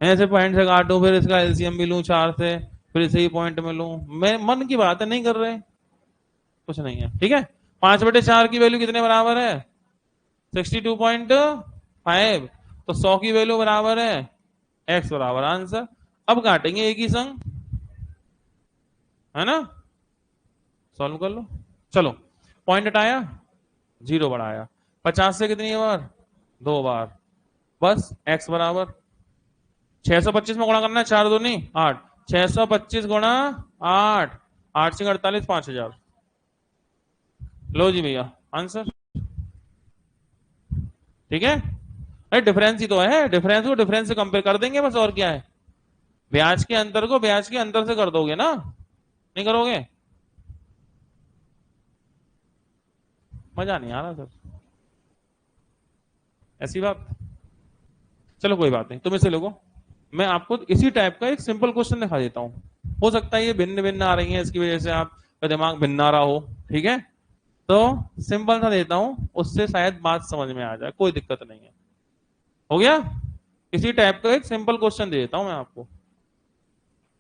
Speaker 1: ऐसे पॉइंट से काटूं, फिर इसका एलसीएम भी लूं 4 से, फिर इसे ही पॉइंट में लूं। मैं मन की बात है, नहीं कर रहे, कुछ नहीं है, ठीक है। 5/4 की वैल्यू कितने बराबर है? 62.5। तो 100 की वैल्यू बराबर है एक्स बराबर आंसर। अब काटेंगे एक ही संग, है ना। सॉल्व कर लो। चलो, पॉइंट हटाया, 0 बढ़ाया। 50 से कितनी बार? 2 बार। बस एक्स बराबर 625 में गुणा करना है, 4 दूनी 8। 625 × 8, 8 × 48, 5,000। लो जी भैया आंसर। ठीक है। अरे डिफरेंस ही तो है, डिफरेंस को डिफरेंस से कंपेयर कर देंगे बस, और क्या है। ब्याज के अंतर को ब्याज के अंतर से कर दोगे ना, नहीं करोगे? मजा नहीं आ रहा सर, ऐसी बात। चलो कोई बात नहीं, तुम इसे लोगो। मैं आपको इसी टाइप का एक सिंपल क्वेश्चन दिखा देता हूं। हो सकता है ये भिन्न भिन्न आ रही है, इसकी वजह से आपका दिमाग भिन्न आ रहा हो। ठीक है, तो सिंपल सा देता हूं, उससे शायद बात समझ में आ जाए, कोई दिक्कत नहीं है। हो गया? इसी टाइप का एक सिंपल क्वेश्चन दे देता हूं मैं आपको,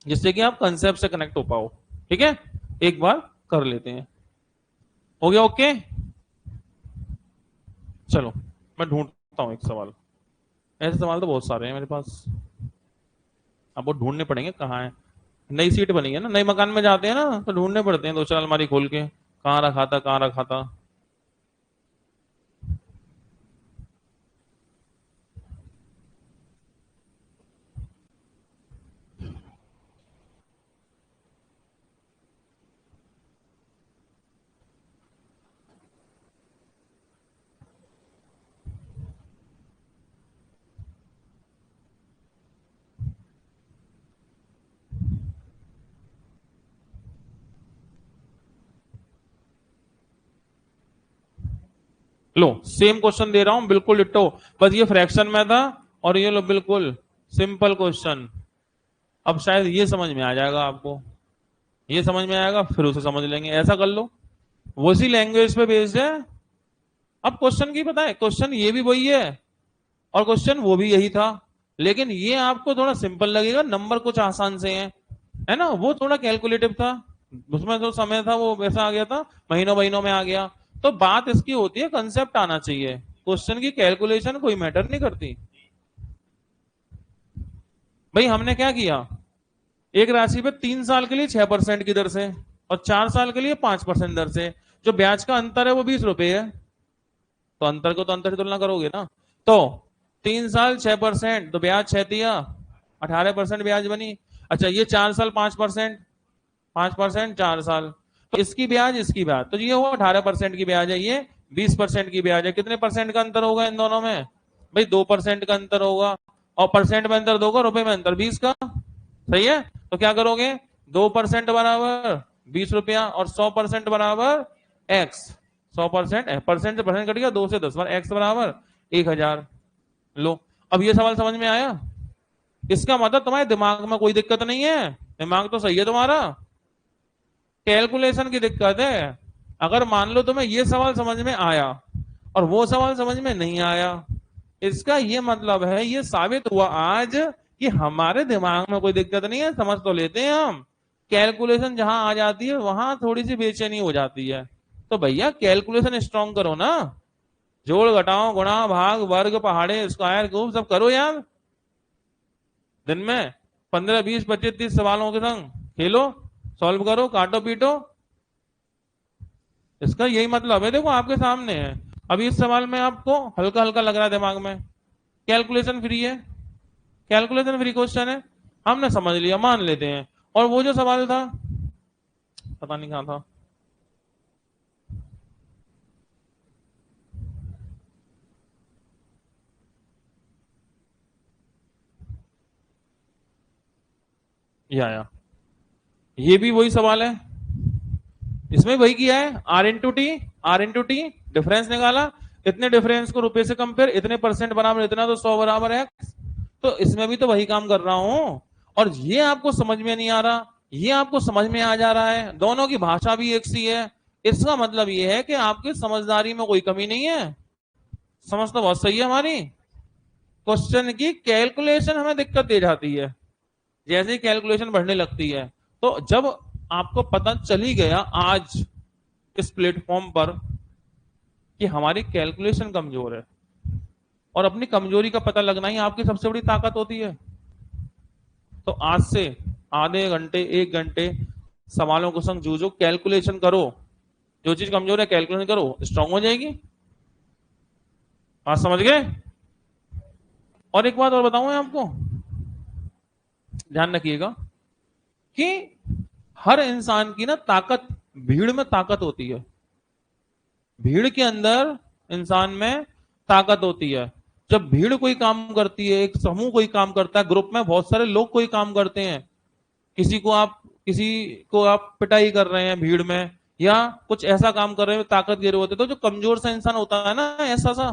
Speaker 1: जिससे कि आप कंसेप्ट से कनेक्ट हो पाओ। ठीक है, एक बार कर लेते हैं। हो गया? ओके। चलो, मैं ढूंढता हूं एक सवाल। ऐसे सवाल तो बहुत सारे हैं मेरे पास, अब वो ढूंढने पड़ेंगे कहाँ है। नई सीट बनी है ना, नए मकान में जाते हैं ना, तो ढूंढने पड़ते हैं 2 4 अलमारी खोल के, कहाँ रखा था, कहाँ रखा था। लो, सेम क्वेश्चन दे रहा हूं, बिल्कुल डिट्टो। बस ये फ्रैक्शन में था, और ये लो बिल्कुल सिंपल क्वेश्चन। अब शायद ये समझ में आ जाएगा आपको, ये समझ में आएगा फिर उसे समझ लेंगे। ऐसा कर लो, वो सी लैंग्वेज पे बेस्ड है। अब क्वेश्चन की पता है, क्वेश्चन ये भी वही है और क्वेश्चन वो भी यही था, लेकिन ये आपको थोड़ा सिंपल लगेगा, नंबर कुछ आसान से हैं, है ना। वो थोड़ा कैलकुलेटिव था, उसमें जो समय था वो वैसा आ गया था, महीनों महीनों में आ गया। तो बात इसकी होती है कंसेप्ट आना चाहिए, क्वेश्चन की कैलकुलेशन कोई मैटर नहीं करती। भाई हमने क्या किया, एक राशि पे 3 साल के लिए 6% की दर से और 4 साल के लिए 5% दर से, जो ब्याज का अंतर है वो 20 रुपए है, तो अंतर को तो अंतर से तुलना करोगे ना। तो 3 साल 6%, तो ब्याज 6 18% ब्याज बनी। अच्छा ये 4 साल 5%, 5% 4 साल, तो इसकी ब्याज तो ये हुआ 18% की ब्याज है, ये 20% की ब्याज है। कितने परसेंट का अंतर होगा इन दोनों में, भाई 2% का अंतर होगा। और परसेंट में अंतर 2 का, रुपए में अंतर 20 का, सही है। तो क्या करोगे, 2% बराबर 20 रुपया और 100% बराबर एक्स। 100% परसेंट से परसेंट कट गया, 2 से 10 बार, एक्स बराबर 1000। लो अब ये सवाल समझ में आया। इसका मतलब तुम्हारे दिमाग में कोई दिक्कत नहीं है, दिमाग तो सही है तुम्हारा, कैलकुलेशन की दिक्कत है। अगर मान लो तुम्हें ये सवाल समझ में आया और वो सवाल समझ में नहीं आया, इसका ये मतलब है, ये साबित हुआ आज कि हमारे दिमाग में कोई दिक्कत नहीं है, समझ तो लेते हैं हम, कैलकुलेशन जहां आ जाती है वहां थोड़ी सी बेचैनी हो जाती है। तो भैया कैलकुलेशन स्ट्रॉन्ग करो ना, जोड़ घटाओ गुणा भाग वर्ग पहाड़े स्क्वायर क्यूब सब करो यार। दिन में 15 20 25 30 सवालों के संग खेलो, सॉल्व करो, काटो पीटो। इसका यही मतलब है, देखो आपके सामने है। अभी इस सवाल में आपको हल्का हल्का लग रहा है दिमाग में, कैलकुलेशन फ्री है, कैलकुलेशन फ्री क्वेश्चन है, हमने समझ लिया, मान लेते हैं। और वो जो सवाल था, पता नहीं कहां था, ये आया, ये भी वही सवाल है, इसमें वही किया है, आर इंटू टी डिफरेंस निकाला, इतने डिफरेंस को रुपए से कंपेयर, इतने परसेंट बराबर इतना, तो 100 बराबर एक्स। तो इसमें भी तो वही काम कर रहा हूं, और ये आपको समझ में नहीं आ रहा, ये आपको समझ में आ जा रहा है, दोनों की भाषा भी एक सी है। इसका मतलब ये है कि आपकी समझदारी में कोई कमी नहीं है, समझ तो बहुत सही है हमारी। क्वेश्चन की कैलकुलेशन हमें दिक्कत दे जाती है, जैसे ही कैलकुलेशन बढ़ने लगती है। तो जब आपको पता चल ही गया आज इस प्लेटफॉर्म पर कि हमारी कैलकुलेशन कमजोर है, और अपनी कमजोरी का पता लगना ही आपकी सबसे बड़ी ताकत होती है, तो आज से आधे घंटे 1 घंटे सवालों को संग जूझो, कैलकुलेशन करो, जो चीज कमजोर है कैलकुलेशन करो, स्ट्रांग हो जाएगी। आज समझ गए। और एक बात और बताऊं मैं आपको, ध्यान रखिएगा कि हर इंसान की ना ताकत भीड़ में ताकत होती है, भीड़ के अंदर इंसान में ताकत होती है। जब भीड़ कोई काम करती है, एक समूह कोई काम करता है, ग्रुप में बहुत सारे लोग कोई काम करते हैं, किसी को आप पिटाई कर रहे हैं भीड़ में, या कुछ ऐसा काम कर रहे हैं ताकत गिरे होते, तो जो कमजोर सा इंसान होता है ना, ऐसा सा,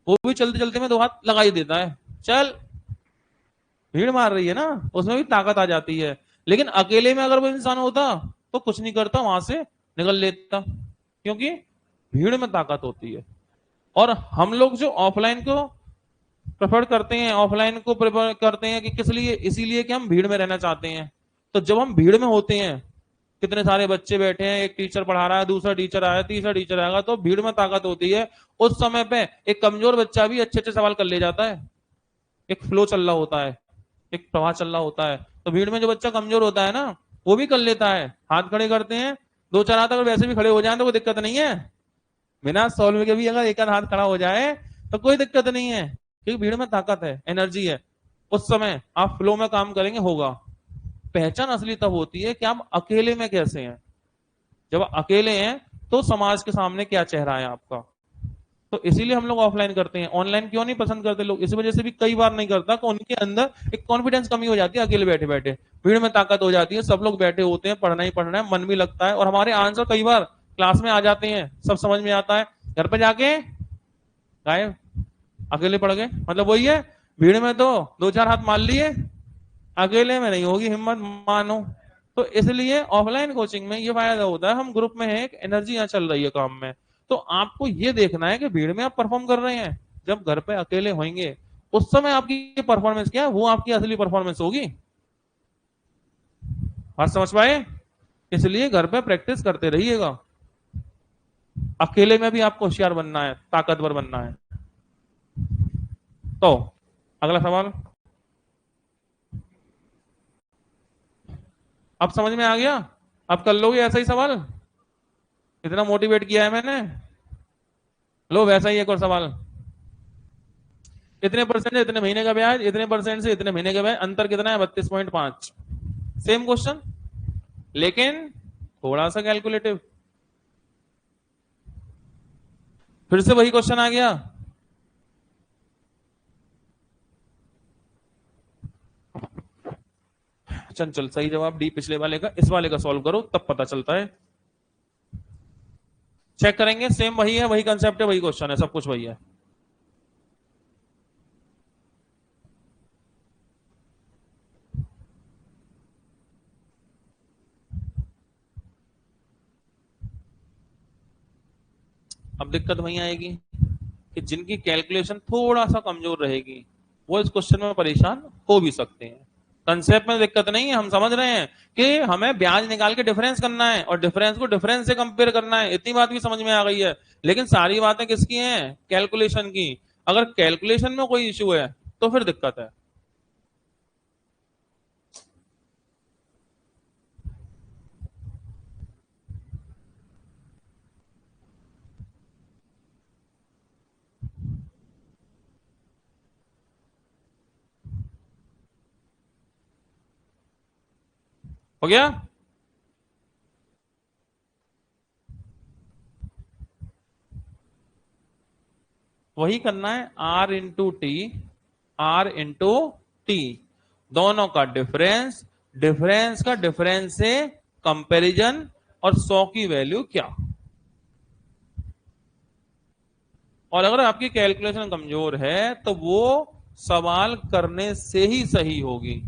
Speaker 1: वो भी चलते चलते में 2 हाथ लगा ही देता है, चल भीड़ मार रही है ना, उसमें भी ताकत आ जाती है। लेकिन अकेले में अगर वो इंसान होता तो कुछ नहीं करता, वहां से निकल लेता, क्योंकि भीड़ में ताकत होती है। और हम लोग जो ऑफलाइन को प्रेफर करते हैं, ऑफलाइन को प्रेफर करते हैं कि किस लिए, इसीलिए कि हम भीड़ में रहना चाहते हैं। तो जब हम भीड़ में होते हैं, कितने सारे बच्चे बैठे हैं, एक टीचर पढ़ा रहा है, दूसरा टीचर आया, तीसरा टीचर आएगा, तो भीड़ में ताकत होती है। उस समय पे एक कमजोर बच्चा भी अच्छे अच्छे सवाल कर ले जाता है, एक फ्लो चल रहा होता है, एक प्रवाह चल रहा होता है। तो भीड़ में जो बच्चा कमजोर होता है ना, वो भी कर लेता है, हाथ खड़े करते हैं, 2 4 हाथ अगर वैसे भी खड़े हो जाए तो कोई दिक्कत नहीं है, बिना सॉल्व के भी अगर एक आध हाथ खड़ा हो जाए तो कोई दिक्कत नहीं है, क्योंकि भीड़ में ताकत है, एनर्जी है। उस समय आप फ्लो में काम करेंगे, होगा। पहचान असली तब होती है कि आप अकेले में कैसे हैं। जब आप अकेले हैं तो समाज के सामने क्या चेहरा है आपका। तो इसीलिए हम लोग ऑफलाइन करते हैं, ऑनलाइन क्यों नहीं पसंद करते लोग, इसी वजह से भी कई बार नहीं करता कि उनके अंदर एक कॉन्फिडेंस कमी हो जाती है, अकेले बैठे बैठे। भीड़ में ताकत हो जाती है, सब लोग बैठे होते हैं, पढ़ना ही पढ़ना है, मन भी लगता है, और हमारे आंसर कई बार क्लास में आ जाते हैं, सब समझ में आता है, घर पे जाके गायब, अकेले पढ़ गए। मतलब वही है, भीड़ में तो दो चार हाथ मार लिए, अकेले में नहीं होगी हिम्मत, मानो। तो इसलिए ऑफलाइन कोचिंग में ये फायदा होता है, हम ग्रुप में है, एक एनर्जी यहाँ चल रही है काम में। तो आपको ये देखना है कि भीड़ में आप परफॉर्म कर रहे हैं, जब घर पे अकेले होंगे उस समय आपकी परफॉर्मेंस क्या है, वो आपकी असली परफॉर्मेंस होगी। बात समझ पाए? इसलिए घर पे प्रैक्टिस करते रहिएगा। अकेले में भी आपको होशियार बनना है, ताकतवर बनना है। तो अगला सवाल अब समझ में आ गया? अब कर लोगे ऐसा ही सवाल? इतना मोटिवेट किया है मैंने। लो वैसा ही एक और सवाल। इतने परसेंट से इतने महीने का ब्याज, इतने परसेंट से इतने महीने का ब्याज, अंतर कितना है? 32.5। सेम क्वेश्चन, लेकिन थोड़ा सा कैलकुलेटिव। फिर से वही क्वेश्चन आ गया। चंचल सही जवाब डी पिछले वाले का। इस वाले का सॉल्व करो तब पता चलता है। चेक करेंगे, सेम वही है, वही कंसेप्ट है, वही क्वेश्चन है, सब कुछ वही है। अब दिक्कत वही आएगी कि जिनकी कैलकुलेशन थोड़ा सा कमजोर रहेगी वो इस क्वेश्चन में परेशान हो भी सकते हैं। कंसेप्ट में दिक्कत नहीं है, हम समझ रहे हैं कि हमें ब्याज निकाल के डिफरेंस करना है और डिफरेंस को डिफरेंस से कंपेयर करना है, इतनी बात भी समझ में आ गई है। लेकिन सारी बातें किसकी हैं? कैलकुलेशन की। अगर कैलकुलेशन में कोई इश्यू है तो फिर दिक्कत है। हो गया? वही करना है, R into T, R into T, दोनों का डिफरेंस, डिफरेंस का डिफरेंस से कंपैरिजन, और 100 की वैल्यू क्या। और अगर आपकी कैलकुलेशन कमजोर है तो वो सवाल करने से ही सही होगी।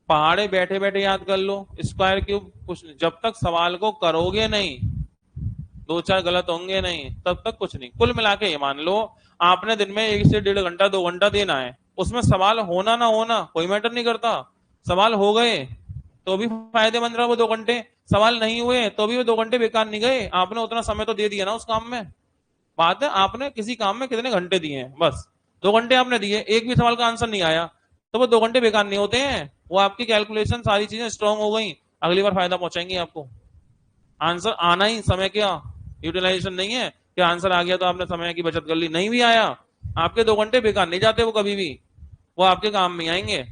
Speaker 1: पहाड़े बैठे बैठे याद कर लो, स्क्वायर क्यूब कुछ नहीं, जब तक सवाल को करोगे नहीं, दो चार गलत होंगे नहीं, तब तक कुछ नहीं। कुल मिला के ये मान लो आपने दिन में 1 से 1.5 घंटा 2 घंटा देना है, उसमें सवाल होना ना होना कोई मैटर नहीं करता। सवाल हो गए तो भी फायदेमंद रहा वो 2 घंटे, सवाल नहीं हुए तो भी वो 2 घंटे बेकार नहीं गए, आपने उतना समय तो दे दिया ना उस काम में। बात है आपने किसी काम में कितने घंटे दिए हैं, बस 2 घंटे आपने दिए, एक भी सवाल का आंसर नहीं आया तो वो 2 घंटे बेकार नहीं होते हैं। वो आपकी कैलकुलेशन सारी चीजें स्ट्रांग हो गई, अगली बार फायदा पहुंचाएंगी आपको। आंसर आना ही समय क्या यूटिलाइजेशन नहीं है कि आंसर आ गया तो आपने समय की बचत कर ली, नहीं भी आया आपके 2 घंटे बेकार नहीं जाते वो कभी भी, वो आपके काम में आएंगे।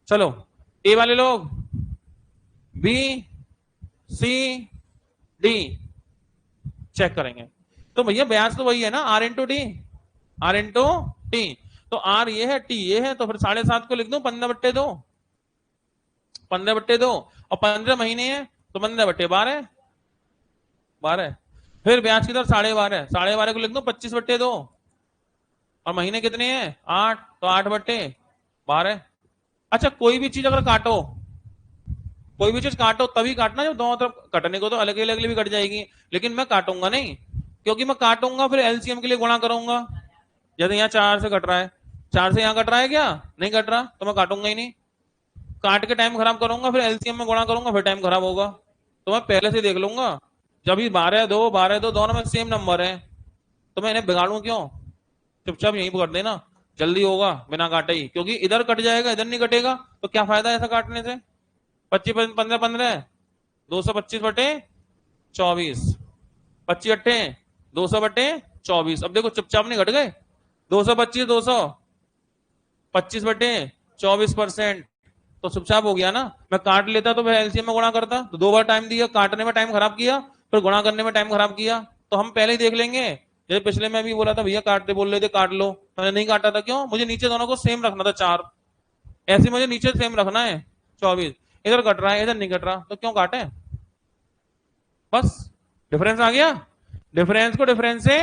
Speaker 1: चलो ए वाले लोग, बी सी डी चेक करेंगे। तो भैया ब्याज तो वही है ना, R into T, R into T. तो आर ये है, टी ये है, तो फिर 7.5 को लिख दूं 15/2, 15/2, और 15 महीने है तो 15/12, 12। फिर ब्याज की दर 12.5, 12.5 को लिख दो 25/2, और महीने कितने हैं? 8, तो 8/12। अच्छा कोई भी चीज अगर काटो, कोई भी चीज काटो तभी काटना जब दोनों तरफ, कटने को तो अलग अलग भी कट जाएगी, लेकिन मैं काटूंगा नहीं, क्योंकि मैं काटूंगा फिर एलसीएम के लिए गुणा करूंगा। जैसे यहाँ 4 से कट रहा है, 4 से यहाँ कट रहा है क्या? नहीं कट रहा, तो मैं काटूंगा ही नहीं। काट के टाइम खराब करूंगा, फिर एलसीएम में गुणा करूंगा, फिर टाइम खराब होगा। तो मैं पहले से देख लूंगा, जब ये 12 2 12 2 दोनों में सेम नंबर है, तो मैं इन्हें बिगाड़ू क्यों? चुपचाप यहीं पर कर देना, जल्दी होगा बिना काटे ही, क्योंकि इधर कट जाएगा इधर नहीं कटेगा, तो क्या फायदा ऐसा काटने से? 25 15 15, 225/24, 25/200/24। अब देखो चुपचाप नहीं घट गए, 225 225/24%, तो चुपचाप हो गया ना। मैं काट लेता तो मैं एलसीएम में गुणा करता, तो 2 बार टाइम दिया, काटने में टाइम खराब किया, फिर गुणा करने में टाइम खराब किया। तो हम पहले ही देख लेंगे। जैसे पिछले में भी बोला था भैया काटते बोल रहे थे काट लो, मैंने नहीं काटा था, क्यों? मुझे नीचे दोनों को सेम रखना था 4, ऐसे मुझे नीचे सेम रखना है 24। इधर कट रहा है इधर नहीं कट रहा, तो क्यों काटे? बस डिफरेंस आ गया, डिफरेंस को डिफरेंस से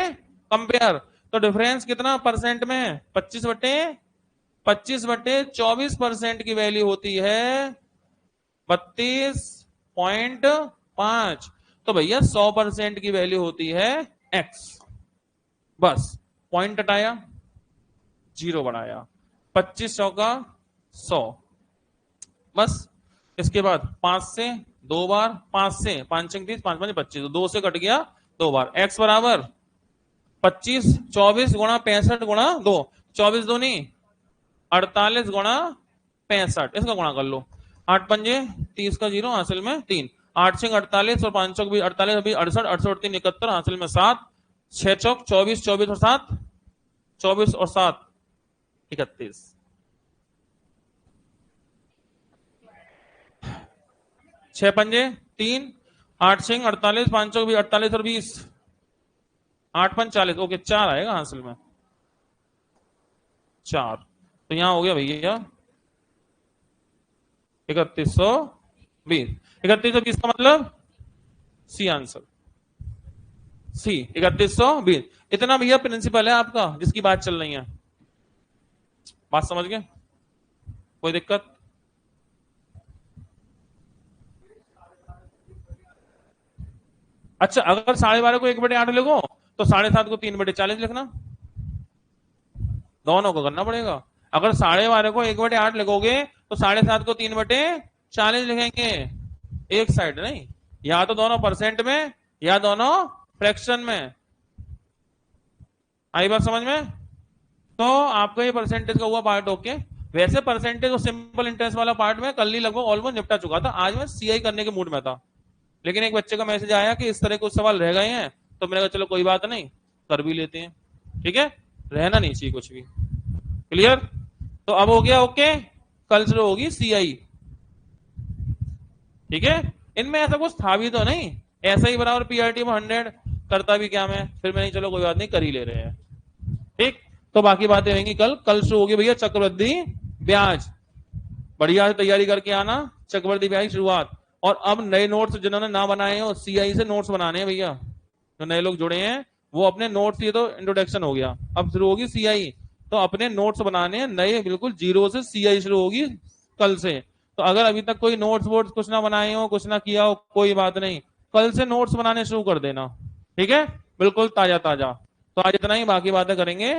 Speaker 1: कंपेयर। तो डिफरेंस कितना परसेंट में है? 25/12, 25/24% की वैल्यू होती है 32.5। तो भैया 100% की वैल्यू होती है x। बस पॉइंट हटाया, 0 बढ़ाया, 2500 का 100। बस इसके बाद 5 से 2 बार, 5 से 5 30, 5 5 25, 2 से कट गया 2 बार। x बराबर 25 24 गुणा 65 गुणा 2, 24 दूनी 48 गुणा 65, इसका गुणा कर लो। 8 पंजे 30 का 0, हासिल में 3, 8 6 48 और 5 चौक भी 48, अभी 68, 68 3 71, हासिल में 7, 6 चौक 24, 24 और 7 24 और 7 31। 6 पंजे 3, 8 6 48, 5 चौक भी 48 और 20, 8 5 40, ओके 4 आएगा हासिल में 4। तो यहां हो गया भैया 3120। 3120 का मतलब सी आंसर, सी 3120। इतना भैया प्रिंसिपल है आपका जिसकी बात चल रही है। बात समझ गए? कोई दिक्कत? अच्छा, अगर 12.5 को 1/8 लिखो तो 7.5 को 3/40 लिखना, दोनों को करना पड़ेगा। अगर 12.5 को 1/8 लिखोगे तो 7.5 को 3/40 लिखेंगे, एक साइड नहीं, या तो दोनों परसेंट में या दोनों फ्रैक्शन में। आई बात समझ में? तो आपका ये परसेंटेज का हुआ पार्ट ओके। वैसे परसेंटेज और सिंपल इंटरेस्ट वाला पार्ट में कल ही लगभग ऑलमोस्ट निपटा चुका था, आज मैं सीआई करने के मूड में था, लेकिन एक बच्चे का मैसेज आया कि इस तरह कुछ सवाल रह गए हैं, तो मैंने कहा चलो कोई बात नहीं, कर भी लेते हैं। ठीक है, रहना नहीं चाहिए कुछ भी। क्लियर? तो अब हो गया ओके, कल शुरू होगी सीआई। ठीक है, इनमें ऐसा कुछ था भी तो नहीं, ऐसा ही बराबर पीआरटी में 100 करता भी क्या मैं, फिर मैंने चलो कोई बात नहीं कर ही ले रहे हैं। ठीक, तो बाकी बातें होंगी कल। कल शुरू होगी भैया चक्रवृद्धि ब्याज, बढ़िया से तैयारी करके आना, चक्रवृद्धि ब्याज की शुरुआत। और अब नए नोट्स जिन्होंने ना बनाए हो, सीआई से नोट्स बनाने हैं भैया, जो नए लोग जुड़े हैं वो अपने नोट्स, ये तो इंट्रोडक्शन हो गया, अब शुरू होगी सीआई, तो अपने नोट्स बनाने हैं नए, बिल्कुल जीरो से सीआई शुरू होगी कल से। तो अगर अभी तक कोई नोट्स वोट्स कुछ ना बनाए हो, कुछ ना किया हो, कोई बात नहीं, कल से नोट्स बनाने शुरू कर देना। ठीक है, बिल्कुल ताजा ताजा। तो आज इतना ही, बाकी बातें करेंगे